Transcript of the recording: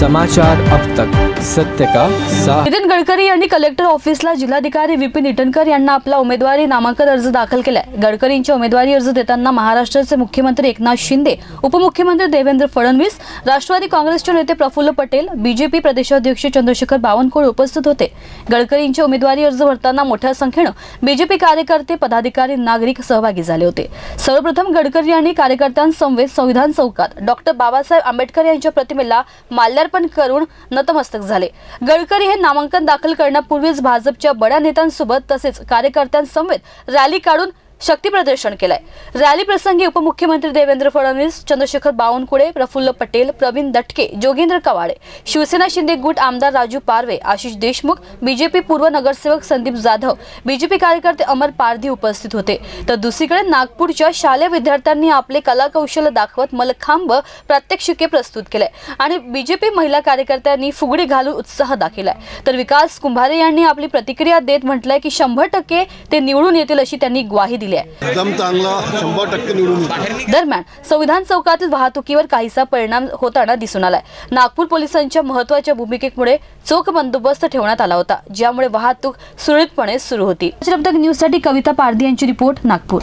समाचार अब तक, सत्य का साथ। नितीन गडकरी यांनी कलेक्टर ऑफिसला जिल्हाधिकारी विपिन ईटनकर यांना आपला उमेदवारी नामांकन अर्ज दाखल केलाय। गडकरींचे उमेदवारी अर्ज देताना महाराष्ट्राचे मुख्यमंत्री एकनाथ शिंदे, उपमुख्यमंत्री देवेंद्र फडणवीस, राष्ट्रवादी काँग्रेसचे नेते प्रफुल्ल पटेल, बीजेपी प्रदेशाध्यक्ष चंद्रशेखर बावनकुळे उपस्थित होते। गडकरींचे उमेदवारी अर्ज भरताना मोठ्या संख्येने बीजेपी कार्यकर्ते, पदाधिकारी, नागरिक सहभागी झाले होते। सर्वप्रथम गडकरी यांनी कार्यकर्त्यांसमवेत संविधान चौकात डॉक्टर बाबासाहेब आंबेडकर यांच्या प्रतिमेला माल्यार्पण करून नतमस्तक झाले। गडकरी हे नामांकन दाखल करण्यापूर्वीच भाजपच्या बड्या नेत्यांसोबत तसेच कार्यकर्त्यांसमवेत रॅली काढून शक्ती प्रदर्शन केलंय। रॅली प्रसंगी उपमुख्यमंत्री देवेंद्र फडणवीस, चंद्रशेखर बावनकुळे, प्रफुल्ल पटेल, प्रवीण दटके, जोगेंद्र कवाडे, शिवसेना शिंदे गुट आमदार राजू पारवे, आशिष देशमुख, बीजेपी पूर्व नगरसेवक संदीप जाधव, बीजेपी कार्यकर्ते अमर पारधी उपस्थित होते। तर दुसरीकडे नागपूरच्या शालेय विद्यार्थ्यांनी आपले कलाकौशल्य दाखवत मलखांब प्रात्यक्षिके प्रस्तुत केले आणि बीजेपी महिला कार्यकर्त्यांनी फुगडी घालून उत्साह दाखवलाय। तर विकास कुंभारे यांनी आपली प्रतिक्रिया देत म्हटलंय की 100% ते निवडून येतील अशी त्यांनी ग्वाही दिली। एकदम चांगला 100% निवडून येतो। दरम्यान संविधान चौकातील वाहतुकीवर काहीसा परिणाम होताना दिसून आलाय। नागपूर पोलिसांच्या महत्त्वाच्या भूमिकेमुळे चोख बंदोबस्त ठेवण्यात आला होता, ज्यामुळे वाहतूक सुरळीतपणे सुरू होती। न्यूजसाठी कविता पारधी यांची रिपोर्ट, नागपूर।